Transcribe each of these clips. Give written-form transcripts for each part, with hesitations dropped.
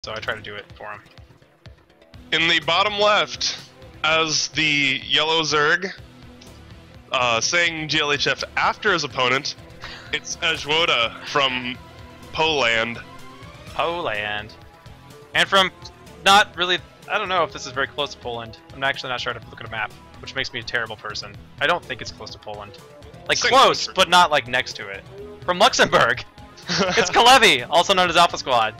so I try to do it for him. In the bottom left, as the yellow Zerg, saying GLHF after his opponent, it's Ejwoda from Poland. Poland. And from not really, I don't know if this is very close to Poland. I'm actually not sure. I have to look at a map, which makes me a terrible person. I don't think it's close to Poland. Like Same close, country. but not like next to it. From Luxembourg. It's Kalevi, also known as Alphasquad.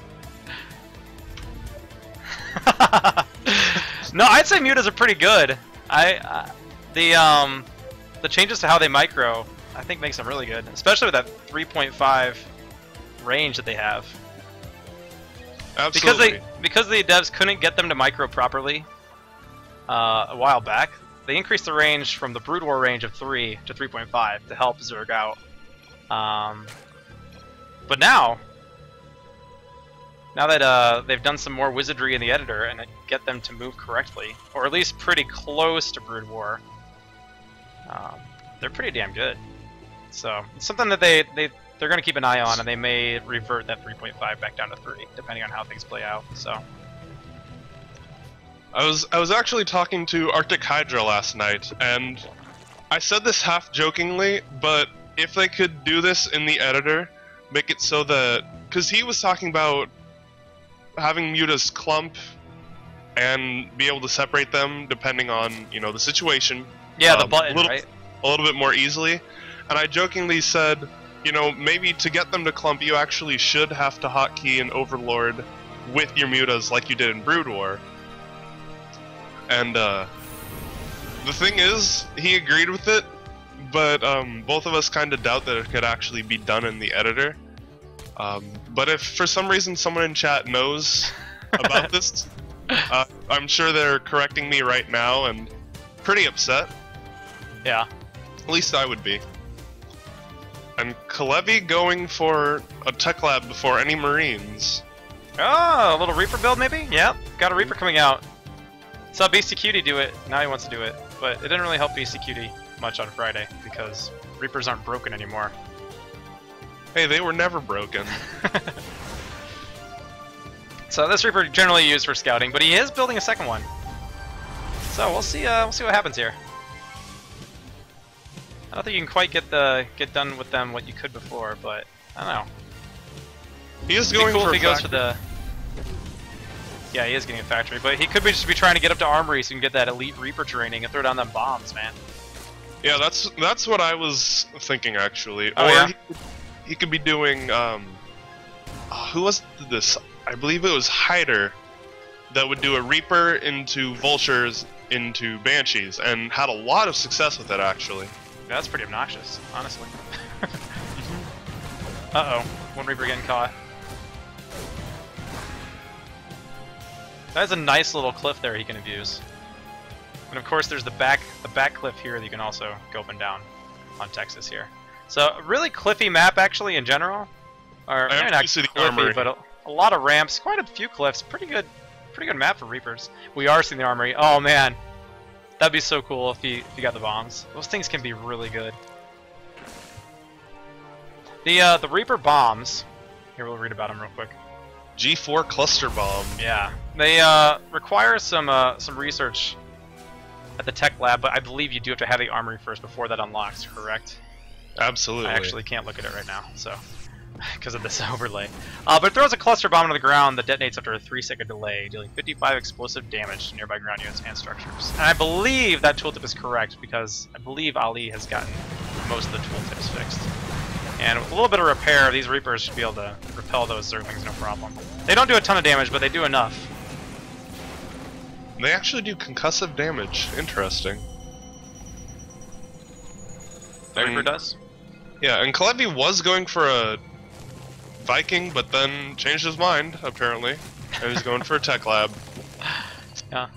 No, I'd say mutas are pretty good. The changes to how they micro, I think makes them really good, especially with that 3.5 range that they have. Absolutely. Because the devs couldn't get them to micro properly a while back, they increased the range from the Brood War range of 3 to 3.5 to help Zerg out. But now that they've done some more wizardry in the editor and get them to move correctly, or at least pretty close to Brood War, they're pretty damn good. So it's something that they're going to keep an eye on, and they may revert that 3.5 back down to 3, depending on how things play out. So I was actually talking to Arctic Hydra last night, and I said this half jokingly, but if they could do this in the editor, make it so that, because he was talking about having mutas clump and be able to separate them depending on, you know, the situation. yeah, the button, right? A little bit more easily. And I jokingly said, you know, maybe to get them to clump, you actually should have to hotkey an Overlord with your mutas like you did in Brood War. And the thing is, he agreed with it, but both of us kind of doubt that it could actually be done in the editor. But if for some reason someone in chat knows about this, I'm sure they're correcting me right now and pretty upset. Yeah. At least I would be. And Kalevi going for a tech lab before any Marines. Oh, a little Reaper build maybe? Yep, got a Reaper coming out. Saw Beastie Cutie do it, now he wants to do it. But it didn't really help Beastie Cutie much on Friday, because Reapers aren't broken anymore. Hey, they were never broken. So this Reaper generally used for scouting, but he is building a second one. So we'll see what happens here. I don't think you can quite get done with them what you could before, but I don't know. He is It'd be going cool for if he goes for the. Yeah, he is getting a factory, but he could just be trying to get up to Armory so he can get that elite Reaper training and throw down them bombs, man. Yeah, that's what I was thinking actually. Oh, or yeah? he could be doing who was this? I believe it was Hyder that would do a Reaper into Vultures into Banshees and had a lot of success with it actually. Yeah, that's pretty obnoxious, honestly. Uh-oh, one Reaper getting caught. That is a nice little cliff there he can abuse. And of course there's the back cliff here that you can also go up and down on Texas here. So a really cliffy map actually in general. Or maybe not cliffy, but a lot of ramps, quite a few cliffs. Pretty good map for Reapers. We are seeing the Armory. Oh man. That'd be so cool if you got the bombs. Those things can be really good. The Reaper bombs. Here, we'll read about them real quick. G4 cluster bomb. Yeah, they require some research at the tech lab, but I believe you do have to have the armory first before that unlocks. Correct? Absolutely. I actually can't look at it right now, so because of this overlay. But it throws a cluster bomb into the ground that detonates after a 3-second delay, dealing 55 explosive damage to nearby ground units and structures. And I believe that tooltip is correct because I believe Ali has gotten most of the tooltips fixed. And with a little bit of repair, these Reapers should be able to repel those Zerglings no problem. They don't do a ton of damage, but they do enough. They actually do concussive damage. Interesting. The Reaper does? Yeah, and Kalevi was going for a Viking, but then changed his mind, apparently. And he's going for a tech lab. Yeah.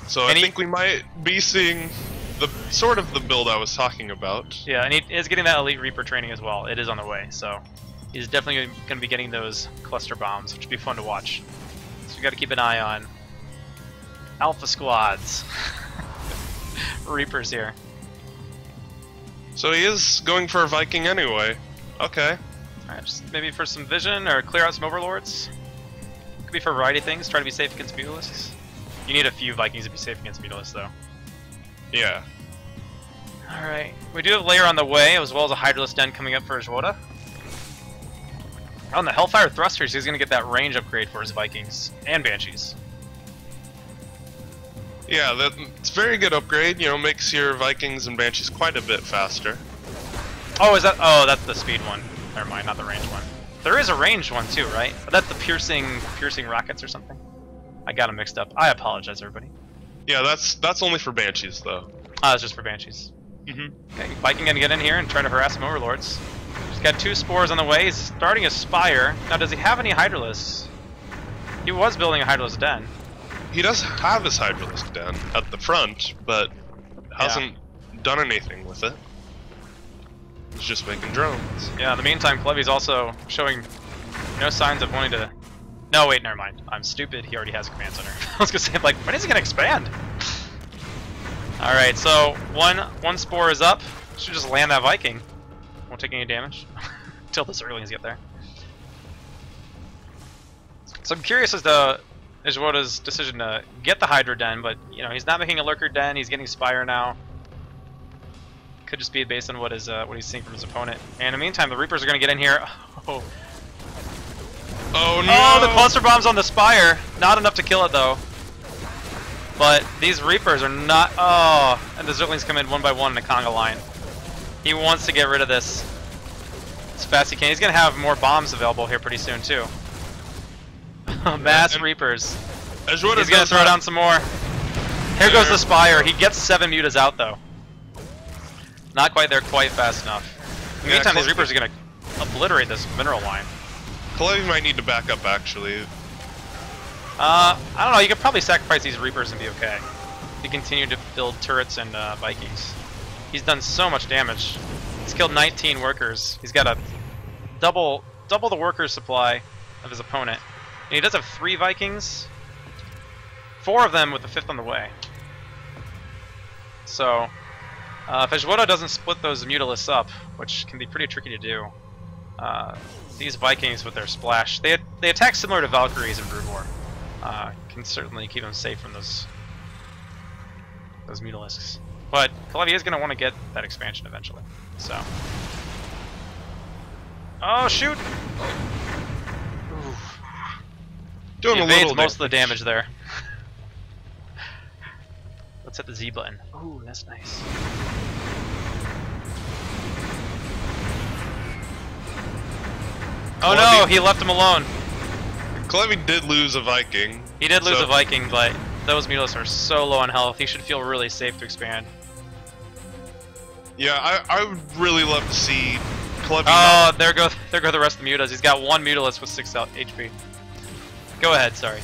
So I think we might be seeing the sort of the build I was talking about. Yeah, and he is getting that elite Reaper training as well. It is on the way, so he's definitely going to be getting those cluster bombs, which would be fun to watch. So you got to keep an eye on Alphasquads. Reapers here. So he is going for a Viking anyway. Okay. Alright, just maybe for some vision or clear out some overlords. Could be for a variety of things. Try to be safe against Mutalisks. You need a few Vikings to be safe against Mutalisks, though. Yeah. Alright. We do have Lair on the way, as well as a Hydralisk Den coming up for Ejwoda. On the Hellfire Thrusters, he's going to get that range upgrade for his Vikings. And Banshees. Yeah, it's a very good upgrade. You know, makes your Vikings and Banshees quite a bit faster. Oh, is that? Oh, that's the speed one. Never mind, not the range one. There is a ranged one too, right? But that's the piercing rockets or something. I got them mixed up. I apologize, everybody. Yeah, that's only for Banshees though. Ah, it's just for Banshees. Mhm. Okay, Viking gonna get in here and try to harass some Overlords. He's got 2 spores on the way. He's starting a Spire. Now, does he have any Hydralisks? He was building a Hydralisk Den. He does have his Hydralisk Den at the front, but hasn't done anything with it. He's just making drones. Yeah, in the meantime, Clevy's also showing no signs of wanting to... No, wait, never mind. I'm stupid. He already has a command center. I was gonna say, like, when is he gonna expand? Alright, so one spore is up. Should just land that Viking. Won't take any damage. Until the Zerglings get there. So I'm curious as to Ejwoda's decision to get the Hydra Den, but, you know, he's not making a Lurker Den. He's getting Spire now. Could just be based on what he's seeing from his opponent. And in the meantime, the Reapers are going to get in here. Oh. Oh no! Oh, the cluster bomb's on the Spire. Not enough to kill it though. But these Reapers are not. Oh, and the Zerglings come in one by one in a conga line. He wants to get rid of this as fast as he can. He's going to have more bombs available here pretty soon too. Mass Reapers. He's going to throw down some more. Here goes the Spire. He gets 7 mutas out though. Not quite there quite fast enough. In the meantime, these Reapers are going to obliterate this mineral line. Clevy might need to back up, actually. I don't know, you could probably sacrifice these Reapers and be okay. He continued to build turrets and Vikings. He's done so much damage. He's killed 19 workers. He's got a double the workers supply of his opponent. And he does have 3 Vikings. 4 of them with the 5th on the way. So... if Ejwoda doesn't split those Mutalisks up, which can be pretty tricky to do, these Vikings with their splash, they attack similar to Valkyries in Brood War. Can certainly keep them safe from those Mutalisks. But Clevy is going to want to get that expansion eventually. So, oh shoot! Oof. Doing he a little most of the damage there. Let's hit the Z button. Ooh, that's nice. Oh no, he left him alone. Clevy did lose a Viking. He did lose a Viking, but those Mutalisks are so low on health, he should feel really safe to expand. Yeah, I would really love to see Clevy. Oh, there go the rest of the mutas. He's got 1 Mutalisk with 6 HP. Go ahead, sorry.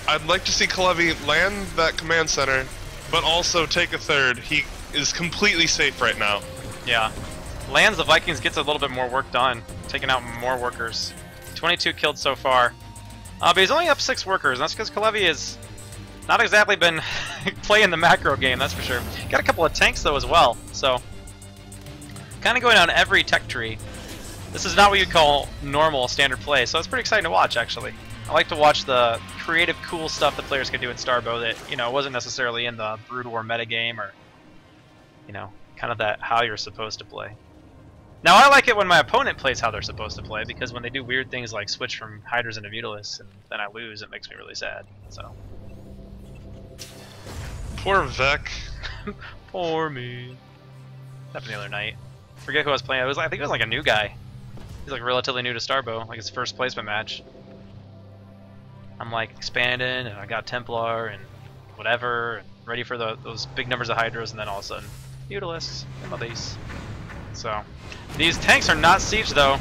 I'd like to see Clevy land that command center, but also take a 3rd. He is completely safe right now. Yeah. Lands the Vikings, gets a little bit more work done, taking out more workers. 22 killed so far. But he's only up 6 workers, and that's because Clevy has not exactly been playing the macro game, that's for sure. Got a couple of tanks though as well, so kind of going down every tech tree. This is not what you'd call normal standard play, so it's pretty exciting to watch actually. I like to watch the creative, cool stuff that players can do in Starbow that, you know, wasn't necessarily in the Brood War metagame or, you know, kind of that how you're supposed to play. Now, I like it when my opponent plays how they're supposed to play, because when they do weird things like switch from Hydras into Mutalisks and then I lose, it makes me really sad. So. Poor Vec. Poor me. Happened the other night. Forget who I was playing. I think it was like a new guy. He's like relatively new to Starbow, like his first placement match. I'm like expanding, and I got Templar and whatever, and ready for those big numbers of Hydras, and then all of a sudden, Mutalisks and my base. So, these tanks are not siege though.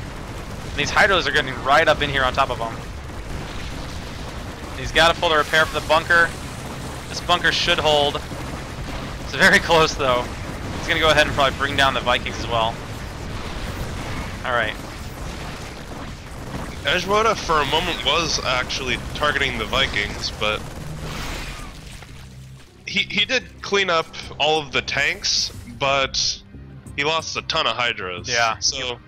These Hydras are getting right up in here on top of them. He's got to pull the repair for the bunker. This bunker should hold. It's very close though. He's gonna go ahead and probably bring down the Vikings as well. All right. Ejwoda for a moment was actually targeting the Vikings, but he did clean up all of the tanks, but he lost a ton of Hydras. Yeah. So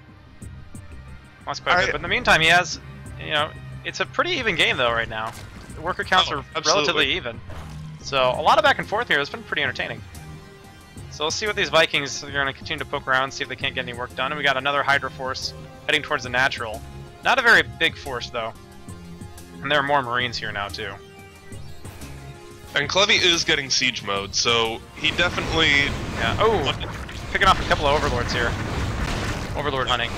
that's quite good. But in the meantime, he has, you know, it's a pretty even game though right now. The worker counts are absolutely. relatively even. So a lot of back and forth here. It's been pretty entertaining. So let's see what these Vikings are going to continue to poke around, see if they can't get any work done. And we got another Hydra force heading towards the natural. Not a very big force though. And there are more Marines here now too. And Clevy is getting siege mode, so he definitely... Yeah. Oh, picking off a couple of Overlords here. Overlord hunting.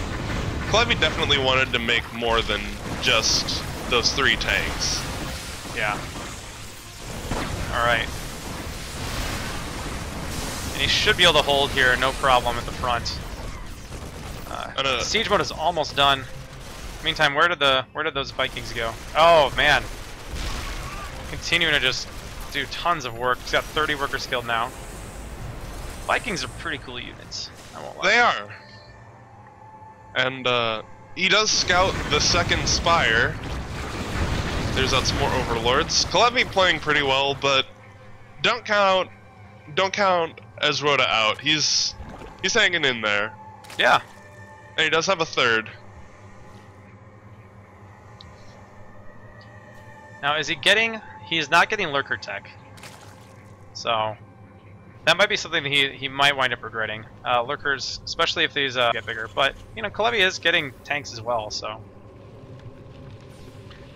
Clevy definitely wanted to make more than just those 3 tanks. Yeah. Alright. And he should be able to hold here, no problem at the front. Siege mode is almost done. Meantime, where did those Vikings go? Oh man. Continuing to just do tons of work. He's got 30 workers skilled now. Vikings are pretty cool units. I won't lie. They are. And he does scout the 2nd Spire. There's out some more Overlords. Clevy playing pretty well, but don't count Ejwoda out. He's hanging in there. Yeah. And he does have a 3rd. Now, is he getting... He's not getting Lurker Tech. So, that might be something that he might wind up regretting. Lurkers, especially if these get bigger. But, you know, Clevy is getting tanks as well, so...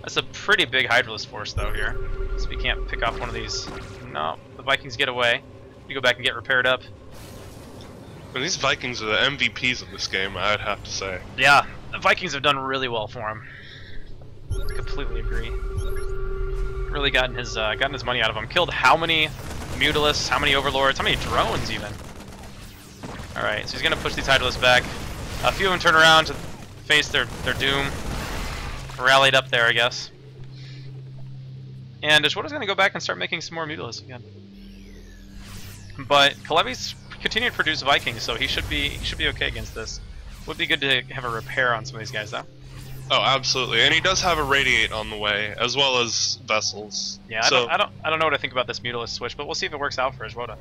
That's a pretty big Hydralist force, though, here. So we can't pick off one of these. No, the Vikings get away. We go back and get repaired up. And these Vikings are the MVPs of this game, I'd have to say. Yeah, the Vikings have done really well for him. Completely agree. Really gotten his money out of him. Killed how many Mutalisks, how many Overlords, how many drones even. Alright, so he's gonna push these Hydralisks back. A few of them turn around to face their doom. Rallied up there, I guess. And Ejwoda's gonna go back and start making some more Mutalisks again. But Clevy's continued to produce Vikings, so he should be okay against this. Would be good to have a repair on some of these guys though. Oh, absolutely, and he does have a Radiate on the way, as well as vessels. Yeah, so, I don't know what I think about this Mutalisk switch, but we'll see if it works out for Ejwoda.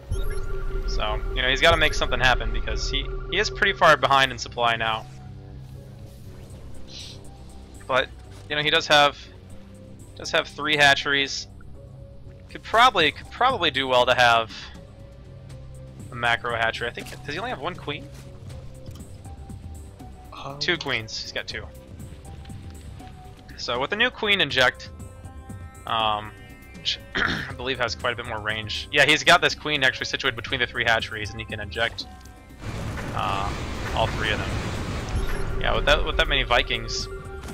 So, you know, he's got to make something happen because he is pretty far behind in supply now. But you know, he does have 3 hatcheries. Could probably do well to have a macro hatchery. I think, does he only have 1 queen? 2 queens. He's got 2. So with the new queen inject, which I believe has quite a bit more range. Yeah, he's got this queen actually situated between the 3 hatcheries, and he can inject all 3 of them. Yeah, with that many Vikings,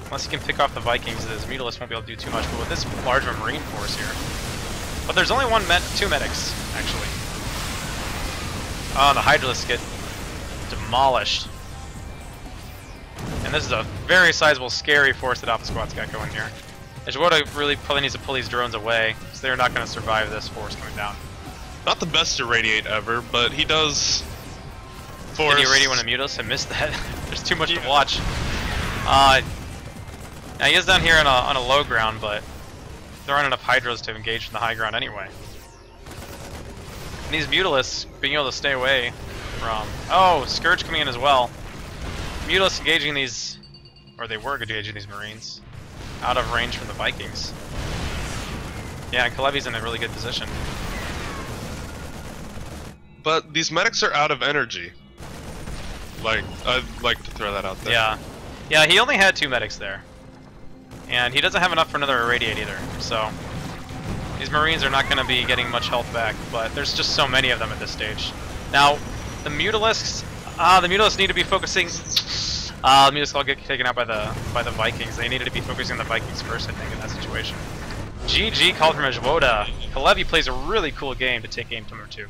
unless he can pick off the Vikings, his Mutalisk won't be able to do too much. But with this large of a Marine force here, but there's only 2 medics actually. Oh, the Hydralisks get demolished. And this is a very sizable, scary force that Alphasquad's got going here. Ejwoda really probably needs to pull these drones away, so they're not going to survive this force coming down. Not the best to radiate ever, but he does force... Did he radiate one of Mutalisk? I missed that. There's too much to watch. Now he is down here on a low ground, but there aren't enough Hydras to engage from the high ground anyway. And these Mutalisks being able to stay away from... Oh, Scourge coming in as well. Mutalisks engaging these, or they were engaging these Marines, out of range from the Vikings. Yeah, and Clevy's in a really good position. But these medics are out of energy. Like, I'd like to throw that out there. Yeah. Yeah, he only had 2 medics there. And he doesn't have enough for another Irradiate either, so... These Marines are not going to be getting much health back, but there's just so many of them at this stage. Now, the Mutalisks... the Mutalisks need to be focusing... the Mutalisks all get taken out by the Vikings. They needed to be focusing on the Vikings first, I think, in that situation. GG called from Ejwoda. Clevy plays a really cool game to take game number 2.